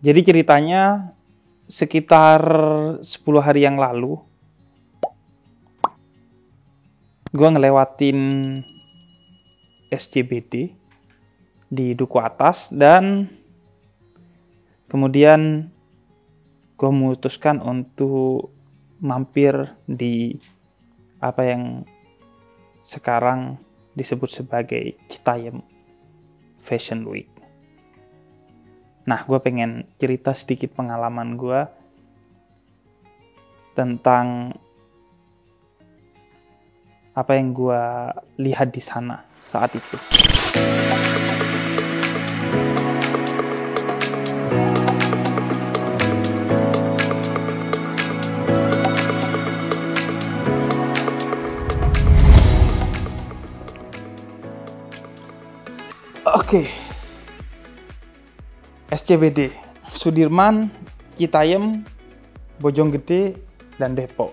Jadi ceritanya sekitar 10 hari yang lalu gue ngelewatin SCBD di Duku Atas dan kemudian gue memutuskan untuk mampir di apa yang sekarang disebut sebagai Citayam Fashion Week. Nah, gue pengen cerita sedikit pengalaman gue tentang apa yang gue lihat di sana saat itu. Oke. SCBD, Sudirman, Citayam, Bojonggede, dan Depok.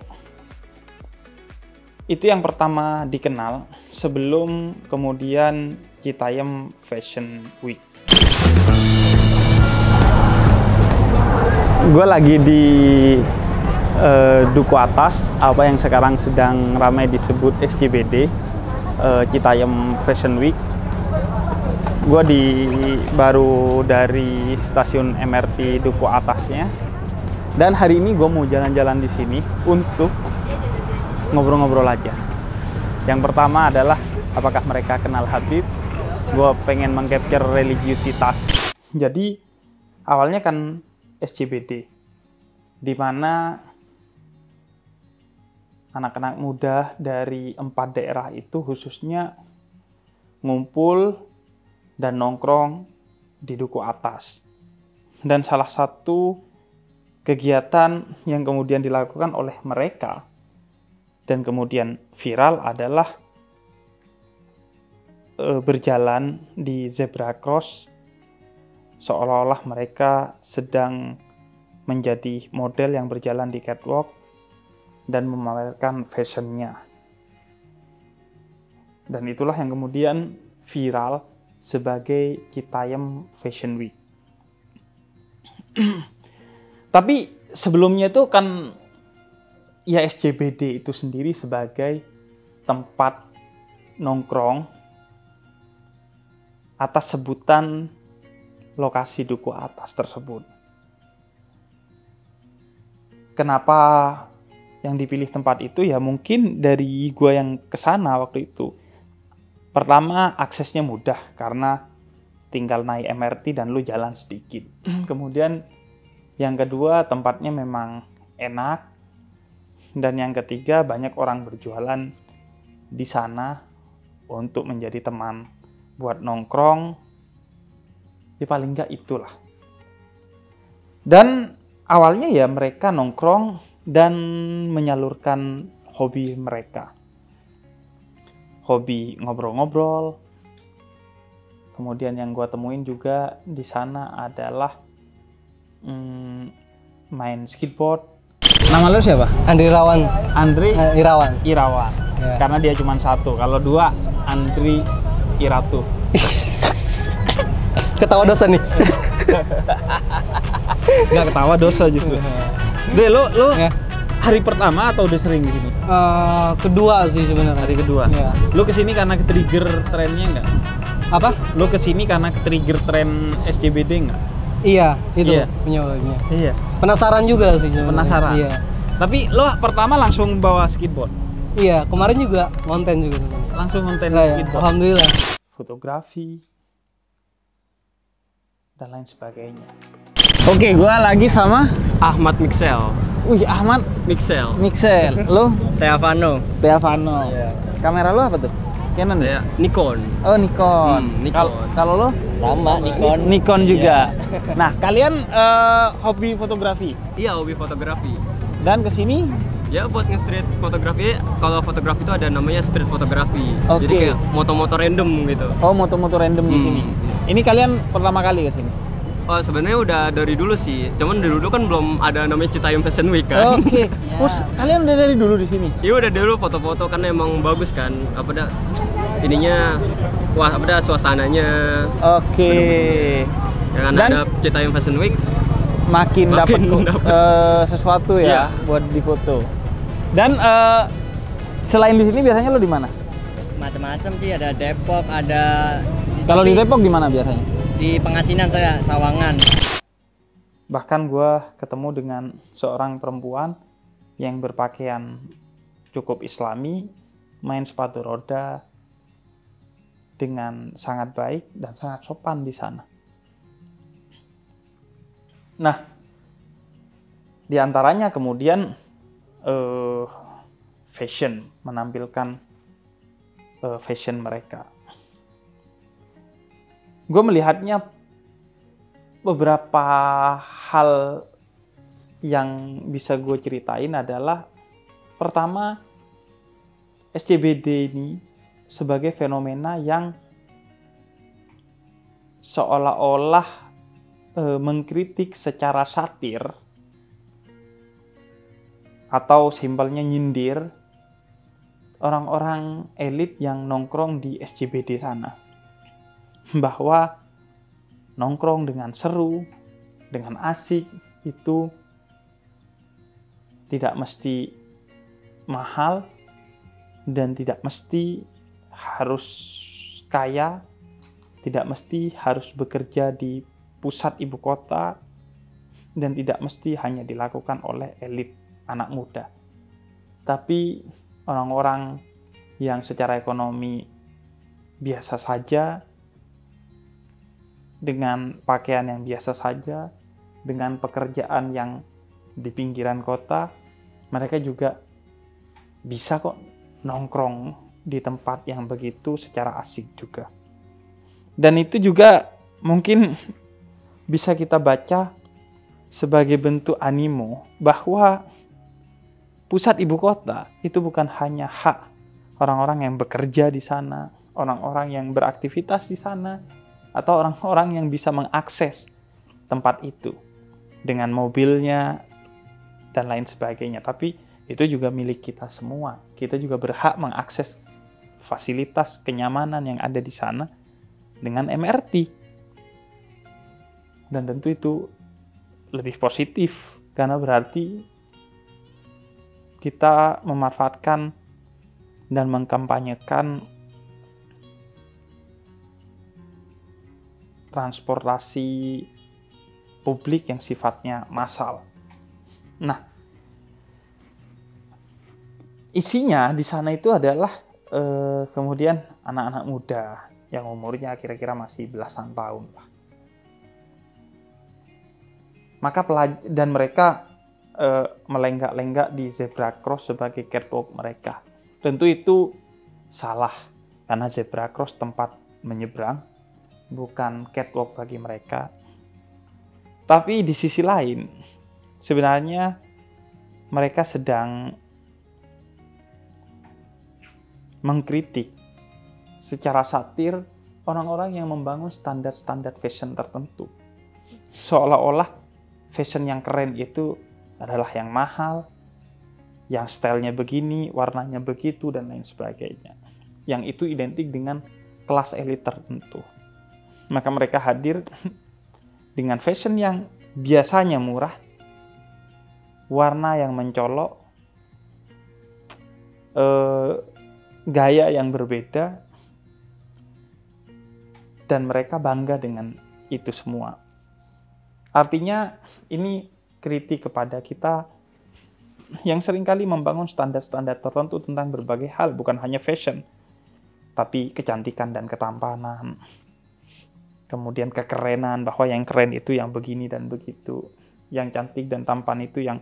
Itu yang pertama dikenal sebelum kemudian Citayam Fashion Week. Gue lagi di Duku Atas, apa yang sekarang sedang ramai disebut SCBD, Citayam Fashion Week. Gue baru dari stasiun MRT Duku Atasnya, dan hari ini gue mau jalan-jalan di sini untuk ngobrol-ngobrol aja. Yang pertama adalah apakah mereka kenal Habib. Gue pengen mengcapture religiusitas. Jadi awalnya kan SCBD, di mana anak-anak muda dari 4 daerah itu khususnya ngumpul dan nongkrong di Duku Atas. Dan salah satu kegiatan yang kemudian dilakukan oleh mereka dan kemudian viral adalah berjalan di zebra cross, seolah-olah mereka sedang menjadi model yang berjalan di catwalk dan memamerkan fashionnya. Dan itulah yang kemudian viral sebagai Citayam Fashion Week. Tapi sebelumnya itu kan ya SCBD itu sendiri sebagai tempat nongkrong atas sebutan lokasi Duku Atas tersebut. Kenapa yang dipilih tempat itu? Ya mungkin dari gua yang kesana waktu itu. Pertama, aksesnya mudah karena tinggal naik MRT dan lu jalan sedikit. Kemudian yang kedua, tempatnya memang enak. Dan yang ketiga, banyak orang berjualan di sana untuk menjadi teman buat nongkrong. Ya paling enggak itulah. Dan awalnya ya mereka nongkrong dan menyalurkan hobi mereka. Hobi ngobrol-ngobrol. Kemudian yang gue temuin juga di sana adalah main skateboard. Nama lu siapa? Andri Irawan. Andri Irawan. Irawan. Ya. Karena dia cuma satu. Kalau dua, Andri Iratu. Ketawa dosa nih. Nggak ketawa dosa justru. Dre, lu ya. Hari pertama atau udah sering di sini? Kedua sih sebenarnya. Hari kedua. Ya. Lu kesini karena ke-trigger trennya nggak? Apa? Lu kesini karena ke-trigger tren SCBD nggak? Iya, itu iya. Penyebabnya. Iya. Penasaran juga sih sebenarnya. Penasaran. Iya. Tapi lo pertama langsung bawa skateboard? Iya, kemarin juga konten juga. Langsung konten nah, skateboard. Alhamdulillah. Fotografi dan lain sebagainya. Oke, gua lagi sama Ahmad Mixel. Wih, Ahmad Mixel. Lo? Teavano. Yeah. Kamera lo apa tuh? Canon ya? Nikon. Oh, Nikon. Kalau lo? Sama, Nikon. Nikon juga. Yeah. Nah, kalian hobi fotografi? Iya, hobi fotografi. Dan kesini? Ya, buat nge-street fotografi. Kalau fotografi itu ada namanya street fotografi. Okay. Jadi kayak moto-moto random gitu. Oh, moto-moto random di sini. Ini kalian pertama kali ke sini? Oh, sebenarnya udah dari dulu sih. Cuman dari dulu kan belum ada namanya Citayam Fashion Week kan. Oke. Terus kalian udah dari dulu di sini? Iya, udah dulu foto-foto kan emang bagus kan. Apa dah ininya, wah, apa dah suasananya. Oke. Yang ada Citayam Fashion Week. makin dapat sesuatu ya Iya. buat difoto. Dan selain di sini biasanya lo di mana? Macam-macam sih, ada Depok, ada Kalau di tapi Depok di mana biasanya? di Pengasinan saya, Sawangan. Bahkan gue ketemu dengan seorang perempuan yang berpakaian cukup islami, main sepatu roda dengan sangat baik dan sangat sopan di sana. Nah, di antaranya kemudian fashion, menampilkan fashion mereka. Gue melihatnya beberapa hal yang bisa gue ceritain adalah, pertama, SCBD ini sebagai fenomena yang seolah-olah mengkritik secara satir atau simpelnya nyindir orang-orang elit yang nongkrong di SCBD sana. Bahwa nongkrong dengan seru, dengan asik, itu tidak mesti mahal dan tidak mesti harus kaya, tidak mesti harus bekerja di pusat ibu kota, dan tidak mesti hanya dilakukan oleh elit anak muda. Tapi orang-orang yang secara ekonomi biasa saja, dengan pakaian yang biasa saja, dengan pekerjaan yang di pinggiran kota, mereka juga bisa kok nongkrong di tempat yang begitu secara asik juga. Dan itu juga mungkin bisa kita baca sebagai bentuk animo bahwa pusat ibu kota itu bukan hanya hak orang-orang yang bekerja di sana, orang-orang yang beraktivitas di sana, atau orang-orang yang bisa mengakses tempat itu dengan mobilnya dan lain sebagainya. Tapi itu juga milik kita semua. Kita juga berhak mengakses fasilitas kenyamanan yang ada di sana dengan MRT. Dan tentu itu lebih positif karena berarti kita memanfaatkan dan mengkampanyekan transportasi publik yang sifatnya massal. Nah, isinya di sana itu adalah kemudian anak-anak muda yang umurnya kira-kira masih belasan tahun lah. Maka dan mereka melenggak-lenggak di zebra cross sebagai catwalk mereka. Tentu itu salah karena zebra cross tempat menyeberang, bukan catwalk bagi mereka. Tapi di sisi lain, sebenarnya mereka sedang mengkritik secara satir orang-orang yang membangun standar-standar fashion tertentu. Seolah-olah fashion yang keren itu adalah yang mahal, yang stylenya begini, warnanya begitu, dan lain sebagainya. Yang itu identik dengan kelas elit tertentu. Maka mereka hadir dengan fashion yang biasanya murah, warna yang mencolok, gaya yang berbeda, dan mereka bangga dengan itu semua. Artinya ini kritik kepada kita yang seringkali membangun standar-standar tertentu tentang berbagai hal, bukan hanya fashion, tapi kecantikan dan ketampanan. Kemudian kekerenan, bahwa yang keren itu yang begini dan begitu. Yang cantik dan tampan itu yang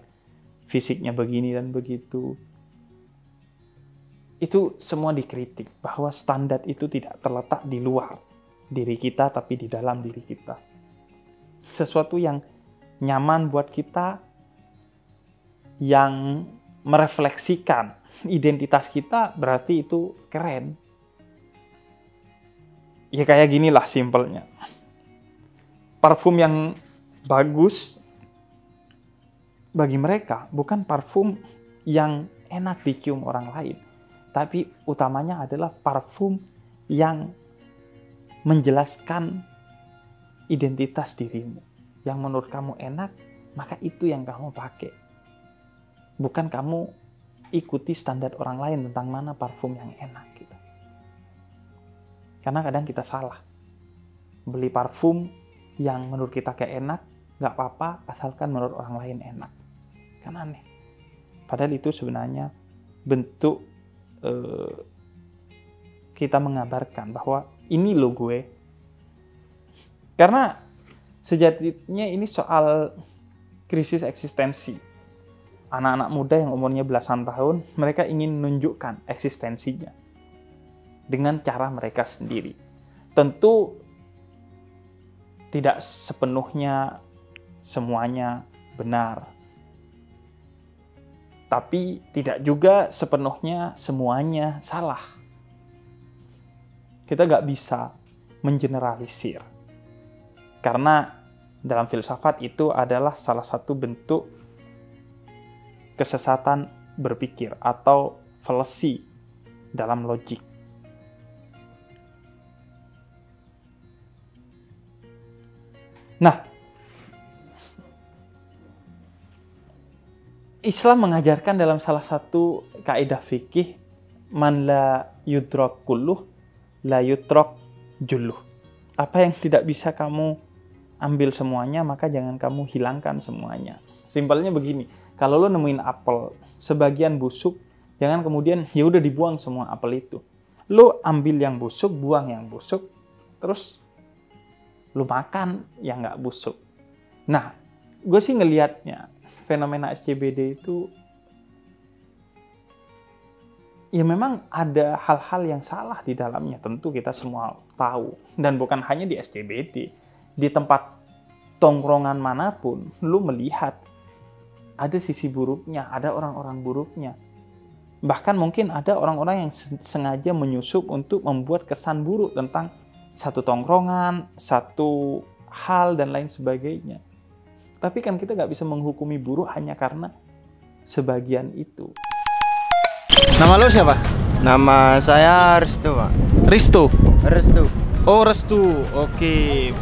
fisiknya begini dan begitu. Itu semua dikritik, bahwa standar itu tidak terletak di luar diri kita, tapi di dalam diri kita. Sesuatu yang nyaman buat kita, yang merefleksikan identitas kita, berarti itu keren. Ya kayak ginilah simpelnya. Parfum yang bagus bagi mereka bukan parfum yang enak dicium orang lain, tapi utamanya adalah parfum yang menjelaskan identitas dirimu, yang menurut kamu enak maka itu yang kamu pakai. Bukan kamu ikuti standar orang lain tentang mana parfum yang enak gitu. Karena kadang kita salah. Beli parfum yang menurut kita kayak enak, nggak apa-apa asalkan menurut orang lain enak. Kan aneh. Padahal itu sebenarnya bentuk kita mengabarkan bahwa ini lo gue. Karena sejatinya ini soal krisis eksistensi. Anak-anak muda yang umurnya belasan tahun, mereka ingin menunjukkan eksistensinya dengan cara mereka sendiri. Tentu tidak sepenuhnya semuanya benar. Tapi tidak juga sepenuhnya semuanya salah. Kita nggak bisa mengeneralisir. Karena dalam filsafat itu adalah salah satu bentuk kesesatan berpikir atau fallacy dalam logik. Nah, Islam mengajarkan dalam salah satu kaidah fikih, man la yudrak kulluh, la yutrak julluh. Apa yang tidak bisa kamu ambil semuanya, maka jangan kamu hilangkan semuanya. Simpelnya begini, kalau lo nemuin apel sebagian busuk, jangan kemudian ya udah dibuang semua apel itu. Lo ambil yang busuk, buang yang busuk, terus lo makan yang nggak busuk. Nah, gue sih ngelihatnya fenomena SCBD itu ya memang ada hal-hal yang salah di dalamnya, tentu kita semua tahu. Dan bukan hanya di SCBD, di tempat tongkrongan manapun, lu melihat ada sisi buruknya, ada orang-orang buruknya. Bahkan mungkin ada orang-orang yang sengaja menyusup untuk membuat kesan buruk tentang satu tongkrongan, satu hal, dan lain sebagainya. Tapi kan kita nggak bisa menghukumi buruk hanya karena sebagian itu. Nama lo siapa? Nama saya Restu, Pak. Risto. Restu. Oh, Restu. Oke.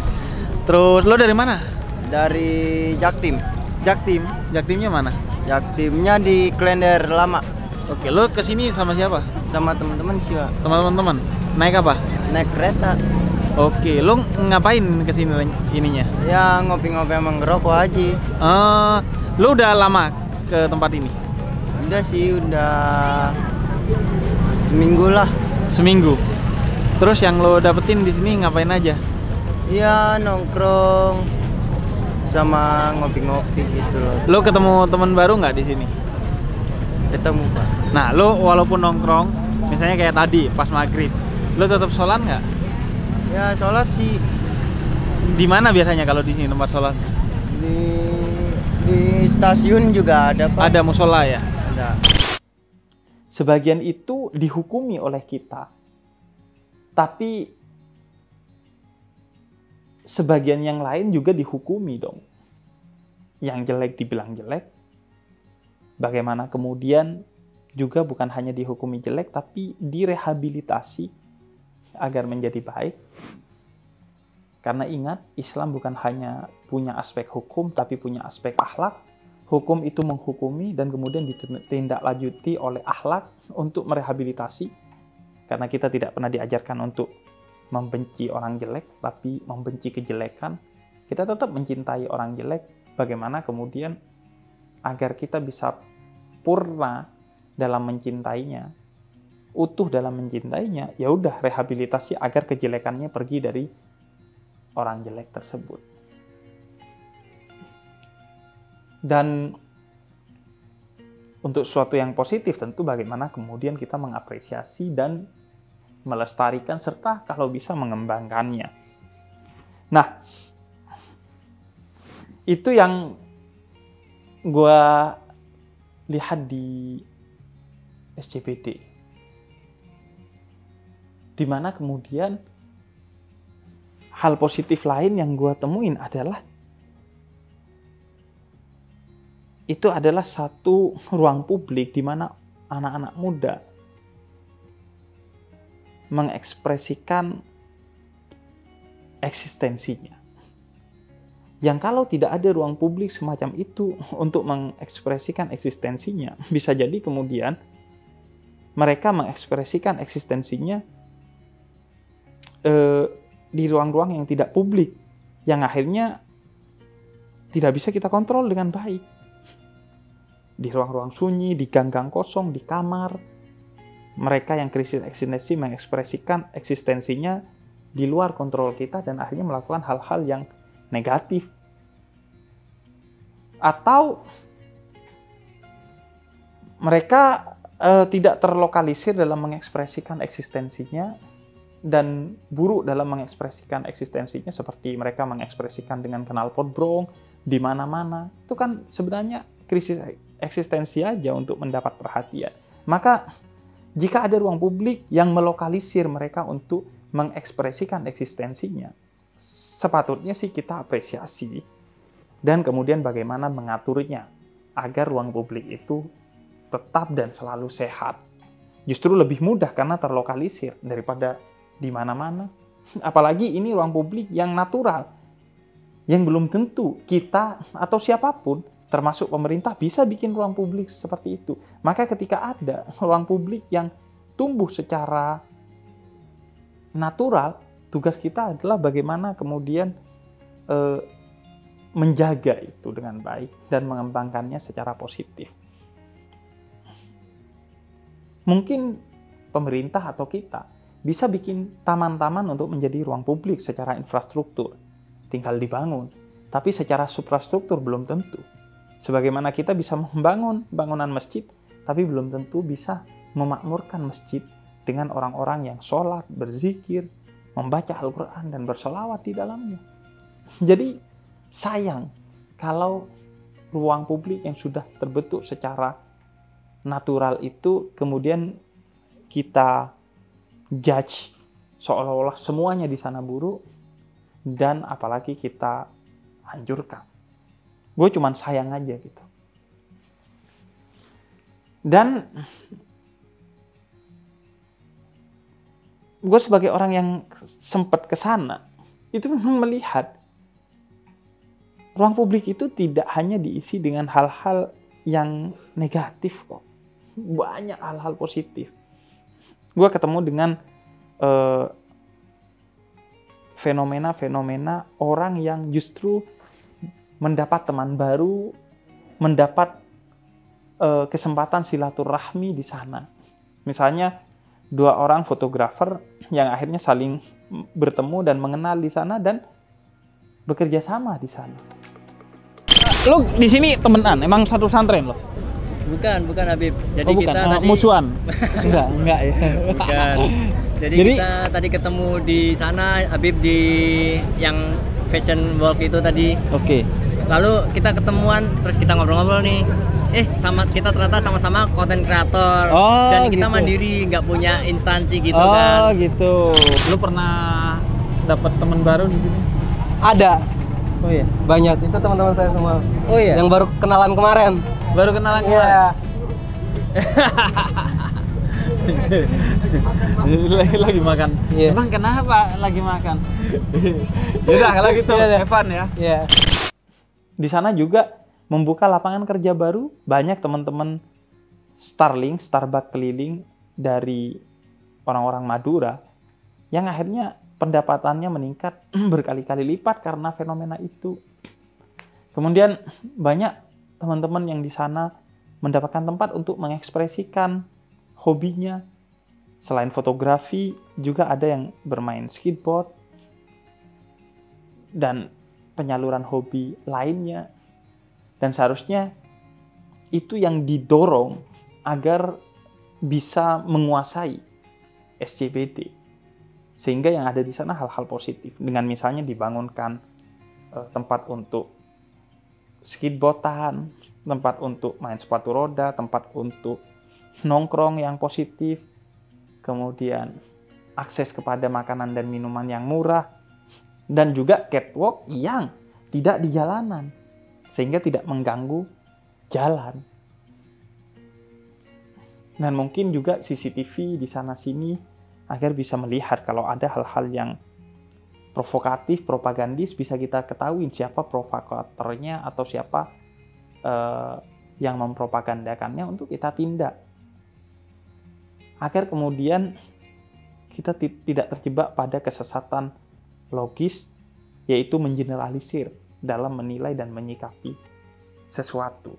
Terus lo dari mana? Dari Jaktim. Jaktim. Jaktimnya mana? Jaktimnya di Klender Lama. Oke, lo kesini sama siapa? Sama teman-teman sih, Pak. Sama teman-teman. Naik apa? Naik kereta. Oke, lo ngapain kesini ininya? Ya ngopi-ngopi sama ngerokok aja. Lo udah lama ke tempat ini? Udah sih, udah seminggu lah. Seminggu. Terus yang lo dapetin di sini ngapain aja? Iya, nongkrong sama ngopi-ngopi gitu loh. Lo ketemu teman baru nggak di sini? Ketemu, Pak. Nah, lo walaupun nongkrong, misalnya kayak tadi pas maghrib, lo tetap sholat nggak? Ya sholat sih. Di mana biasanya kalau di sini tempat sholat? Di stasiun juga ada, Pak. Ada musola ya? Ada. Sebagian itu dihukumi oleh kita. Tapi sebagian yang lain juga dihukumi dong. Yang jelek dibilang jelek. Bagaimana kemudian juga bukan hanya dihukumi jelek, tapi direhabilitasi agar menjadi baik. Karena ingat, Islam bukan hanya punya aspek hukum, tapi punya aspek akhlak. Hukum itu menghukumi dan kemudian ditindaklanjuti oleh akhlak untuk merehabilitasi. Karena kita tidak pernah diajarkan untuk membenci orang jelek, tapi membenci kejelekan. Kita tetap mencintai orang jelek. Bagaimana kemudian agar kita bisa purna dalam mencintainya, utuh dalam mencintainya, ya udah rehabilitasi agar kejelekannya pergi dari orang jelek tersebut. Dan untuk sesuatu yang positif tentu bagaimana kemudian kita mengapresiasi dan melestarikan serta kalau bisa mengembangkannya. Nah, itu yang gue lihat di SCBD. Dimana kemudian hal positif lain yang gue temuin adalah itu adalah satu ruang publik di mana anak-anak muda mengekspresikan eksistensinya. yang kalau tidak ada ruang publik semacam itu untuk mengekspresikan eksistensinya, bisa jadi kemudian mereka mengekspresikan eksistensinya di ruang-ruang yang tidak publik, yang akhirnya tidak bisa kita kontrol dengan baik. Di ruang-ruang sunyi, di gang-gang kosong, di kamar, mereka yang krisis eksistensi mengekspresikan eksistensinya di luar kontrol kita dan akhirnya melakukan hal-hal yang negatif. Atau mereka tidak terlokalisir dalam mengekspresikan eksistensinya dan buruk dalam mengekspresikan eksistensinya, seperti mereka mengekspresikan dengan knalpot brong di mana-mana. Itu kan sebenarnya krisis eksistensi aja untuk mendapat perhatian. Maka jika ada ruang publik yang melokalisir mereka untuk mengekspresikan eksistensinya, sepatutnya sih kita apresiasi dan kemudian bagaimana mengaturnya agar ruang publik itu tetap dan selalu sehat. Justru lebih mudah karena terlokalisir daripada di mana-mana. Apalagi ini ruang publik yang natural, yang belum tentu kita atau siapapun, termasuk pemerintah, bisa bikin ruang publik seperti itu. Maka ketika ada ruang publik yang tumbuh secara natural, tugas kita adalah bagaimana kemudian menjaga itu dengan baik dan mengembangkannya secara positif. Mungkin pemerintah atau kita bisa bikin taman-taman untuk menjadi ruang publik secara infrastruktur, tinggal dibangun. Tapi secara suprastruktur belum tentu. Sebagaimana kita bisa membangun bangunan masjid, tapi belum tentu bisa memakmurkan masjid dengan orang-orang yang sholat, berzikir, membaca Al-Quran, dan bersolawat di dalamnya. Jadi sayang kalau ruang publik yang sudah terbentuk secara natural itu kemudian kita judge seolah-olah semuanya di sana buruk dan apalagi kita hancurkan. Gue cuman sayang aja gitu. Dan gue sebagai orang yang sempat ke sana itu memang melihat ruang publik itu tidak hanya diisi dengan hal-hal yang negatif kok. Banyak hal-hal positif. Gue ketemu dengan fenomena-fenomena orang yang justru mendapat teman baru, mendapat kesempatan silaturahmi di sana. Misalnya 2 orang fotografer yang akhirnya saling bertemu dan mengenal di sana dan bekerja sama di sana. Lo di sini temenan, emang satu pesantren lo? Bukan Habib. Jadi bukan. kita tadi Musuhan? enggak ya. bukan. Jadi kita tadi ketemu di sana Habib di yang Fashion Walk itu tadi. Oke. Lalu kita ketemuan terus kita ngobrol-ngobrol nih. Kita ternyata sama-sama konten kreator dan kita gitu. mandiri, nggak punya instansi gitu Oh kan. gitu. Lu pernah dapat teman baru di sini? Ada. Oh iya. Banyak. Itu teman-teman saya semua. Oh iya. Yang baru kenalan kemarin. Baru kenalan Iya. lagi makan. Iya. Emang kenapa lagi makan? Yaudah kalau gitu, Evan ya. Iya. Di sana juga membuka lapangan kerja baru, banyak teman-teman Starbucks keliling dari orang-orang Madura yang akhirnya pendapatannya meningkat berkali-kali lipat karena fenomena itu. Kemudian banyak teman-teman yang di sana mendapatkan tempat untuk mengekspresikan hobinya. Selain fotografi, juga ada yang bermain skateboard dan penyaluran hobi lainnya. Dan seharusnya itu yang didorong agar bisa menguasai SCBD. Sehingga yang ada di sana hal-hal positif. Dengan misalnya dibangunkan tempat untuk skateboardan, tempat untuk main sepatu roda, tempat untuk nongkrong yang positif, kemudian akses kepada makanan dan minuman yang murah, dan juga catwalk yang tidak di jalanan, sehingga tidak mengganggu jalan. Dan mungkin juga CCTV di sana-sini agar bisa melihat kalau ada hal-hal yang provokatif, propagandis, bisa kita ketahui siapa provokatornya atau siapa yang mempropagandakannya untuk kita tindak. Agar kemudian kita tidak terjebak pada kesesatan logis, yaitu mengeneralisir dalam menilai dan menyikapi sesuatu.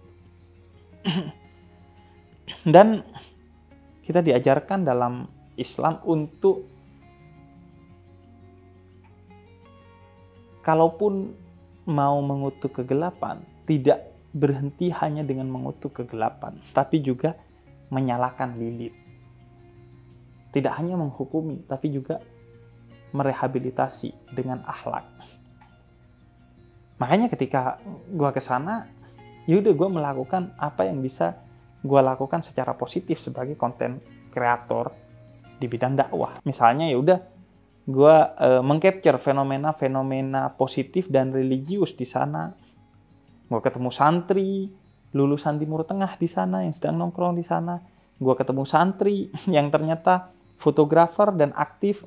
Dan kita diajarkan dalam Islam untuk kalaupun mau mengutuk kegelapan, tidak berhenti hanya dengan mengutuk kegelapan, tapi juga menyalakan lilin. Tidak hanya menghukumi, tapi juga merehabilitasi dengan akhlak. Makanya ketika gue kesana, yaudah gue melakukan apa yang bisa gue lakukan secara positif sebagai konten kreator di bidang dakwah. Misalnya yaudah gue mengcapture fenomena-fenomena positif dan religius di sana. Gue ketemu santri lulusan Timur Tengah di sana yang sedang nongkrong di sana. Gue ketemu santri yang ternyata fotografer dan aktif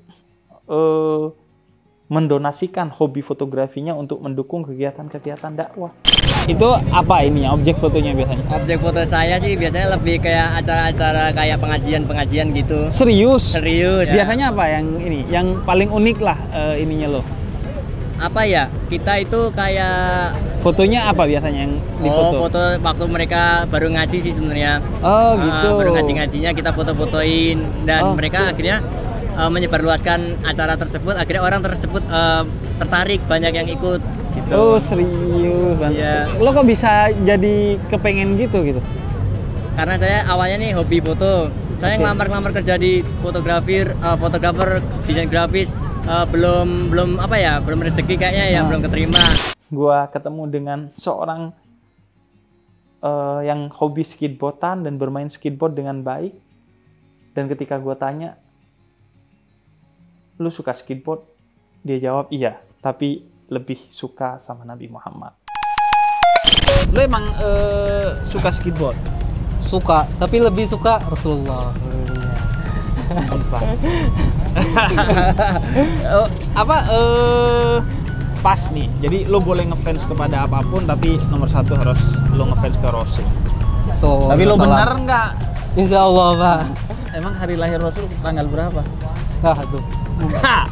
mendonasikan hobi fotografinya untuk mendukung kegiatan-kegiatan dakwah. Itu apa ini ya, objek fotonya biasanya? Objek foto saya sih biasanya lebih kayak acara-acara kayak pengajian-pengajian gitu. Serius? Serius. Biasanya apa yang ini? Yang paling unik lah ininya lo. Apa ya? Kita itu kayak Fotonya apa biasanya yang difoto? foto waktu mereka baru ngaji sih sebenarnya. Oh gitu. Baru ngaji-ngajinya kita foto-fotoin dan mereka akhirnya menyebarluaskan acara tersebut. Akhirnya orang tersebut tertarik, banyak yang ikut. Gitu. Oh serius banget. Iya. Lo kok bisa jadi kepengen gitu? Karena saya awalnya nih hobi foto. Saya ngelamar kerja di fotografer, desain grafis. Belum rezeki kayaknya ya, belum keterima. Gua ketemu dengan seorang yang hobi skateboardan dan bermain skateboard dengan baik. Dan ketika gua tanya, lu suka skateboard? Dia jawab iya, tapi lebih suka sama Nabi Muhammad. Lu emang suka skateboard? Suka, tapi lebih suka Rasulullah. Pas nih, jadi lo boleh ngefans kepada apapun, tapi nomor satu harus lo ngefans ke Rasul. Tapi lo bener nggak? Insya Allah Pak. Emang hari lahir Rasul tanggal berapa? Tuh.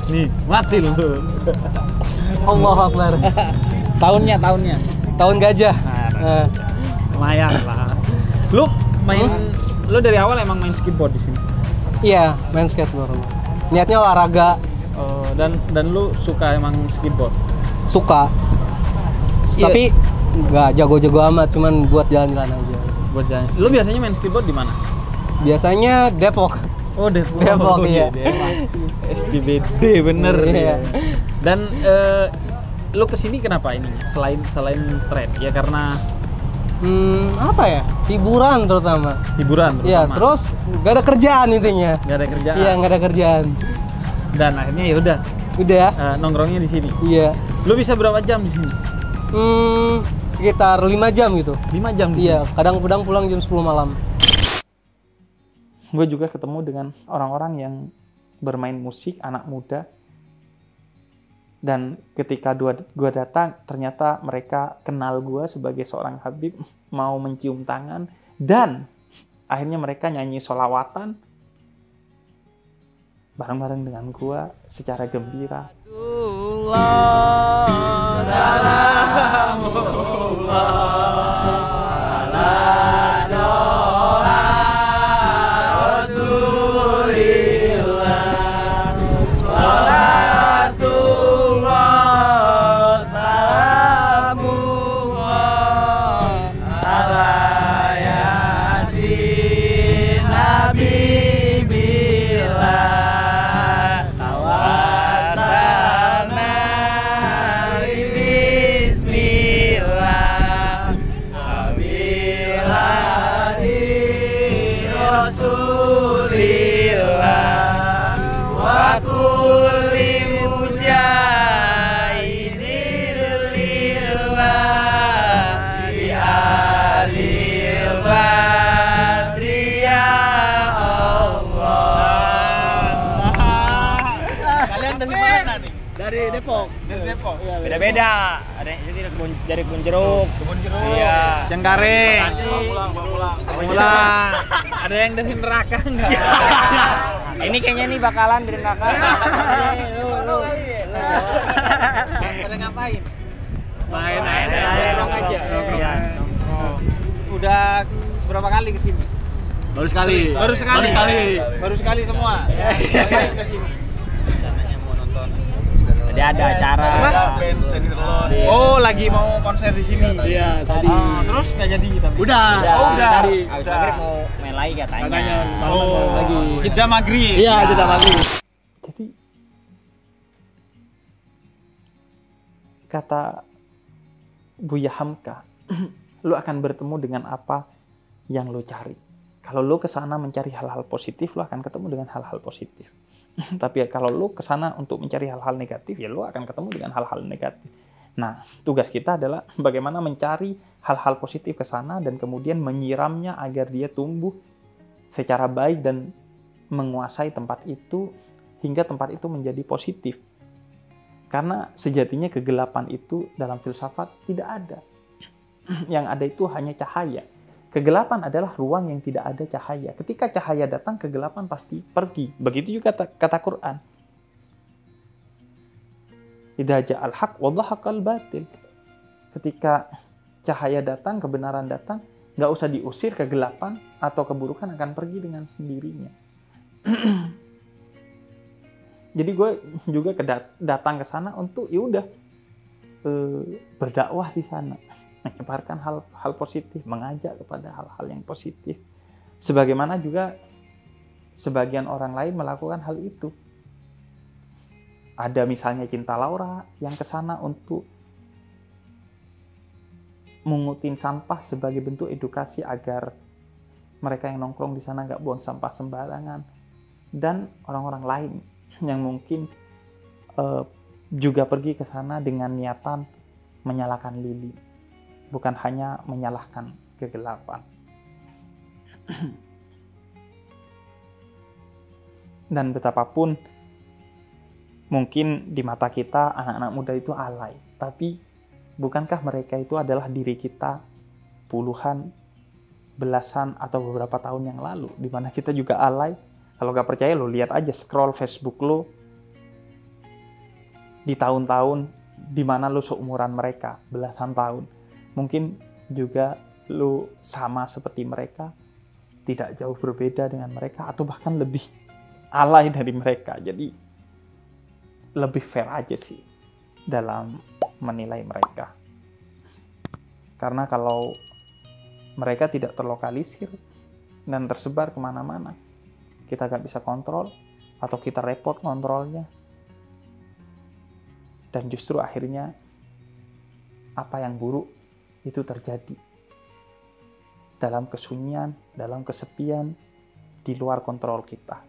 Nih, mati lo. Allah Akbar. Tahunnya. Tahun gajah. Lumayan lah. Lo dari awal emang main skateboard di sini? Iya, main skateboard. Niatnya olahraga. Dan lu suka emang skateboard? Suka. Tapi nggak jago-jago amat, cuman buat jalan-jalan aja. Buat jalan. Lu biasanya main skateboard di mana? Biasanya Depok. Oh, Depok Iya. SCBD bener. Iya. Dan lu kesini kenapa ininya? Selain tren, ya karena apa ya? Hiburan terutama. Iya, terus nggak ada kerjaan intinya. Nggak ada kerjaan. Iya, nggak ada kerjaan. Dan akhirnya ya udah. Nongkrongnya di sini. Iya. Lu bisa berapa jam di sini? Sekitar 5 jam gitu. 5 jam. Iya, kadang-kadang pulang jam 10 malam. Gue juga ketemu dengan orang-orang yang bermain musik, anak muda. Dan ketika gue datang, ternyata mereka kenal gue sebagai seorang Habib, mau mencium tangan, dan akhirnya mereka nyanyi sholawatan bareng-bareng dengan gue secara gembira. Dari Depok. Beda-beda. Ada yang dari kebun jeruk. Iya. Cengkareng. Pulang. Ada yang dari neraka enggak? Ini kayaknya nih bakalan dari neraka. Pada ngapain? Main Nongkrong aja. Iya. Udah berapa kali kesini? Baru sekali semua. Ngapain kesini? Jadi ada acara. Oh, lagi mau konser di sini. Iya, tadi. Terus nggak jadi tapi. Udah. Tadi abis maghrib mau main lagi katanya. Lagi. Jeda maghrib. Iya, jeda maghrib. Jadi kata Buya Hamka, lu akan bertemu dengan apa yang lu cari. Kalau lu kesana mencari hal-hal positif, lu akan ketemu dengan hal-hal positif. Tapi kalau lu kesana untuk mencari hal-hal negatif, ya lu akan ketemu dengan hal-hal negatif. Nah, tugas kita adalah bagaimana mencari hal-hal positif kesana dan kemudian menyiramnya agar dia tumbuh secara baik dan menguasai tempat itu hingga tempat itu menjadi positif. Karena sejatinya kegelapan itu dalam filsafat tidak ada. Yang ada itu hanya cahaya. Kegelapan adalah ruang yang tidak ada cahaya. Ketika cahaya datang, kegelapan pasti pergi. Begitu juga kata Quran. Idza ja'al haq wa dhahaqal batil. Ketika cahaya datang, kebenaran datang, nggak usah diusir, kegelapan atau keburukan akan pergi dengan sendirinya. Jadi gue juga datang ke sana untuk berdakwah di sana, menyebarkan hal positif, mengajak kepada hal-hal yang positif. Sebagaimana juga sebagian orang lain melakukan hal itu. Ada misalnya Cinta Laura yang ke sana untuk mengutin sampah sebagai bentuk edukasi agar mereka yang nongkrong di sana nggak buang sampah sembarangan. Dan orang-orang lain yang mungkin juga pergi ke sana dengan niatan menyalakan lilin, bukan hanya menyalahkan kegelapan. Dan betapapun mungkin di mata kita anak-anak muda itu alay, tapi bukankah mereka itu adalah diri kita puluhan, belasan, atau beberapa tahun yang lalu, di mana kita juga alay? Kalau gak percaya lo lihat aja, scroll Facebook lo di tahun-tahun di mana lo seumuran mereka, belasan tahun. Mungkin juga lo sama seperti mereka, tidak jauh berbeda dengan mereka, atau bahkan lebih alay dari mereka. Jadi lebih fair aja sih dalam menilai mereka. Karena kalau mereka tidak terlokalisir dan tersebar kemana-mana, kita gak bisa kontrol, atau kita repot kontrolnya. Dan justru akhirnya apa yang buruk itu terjadi dalam kesunyian, dalam kesepian, di luar kontrol kita.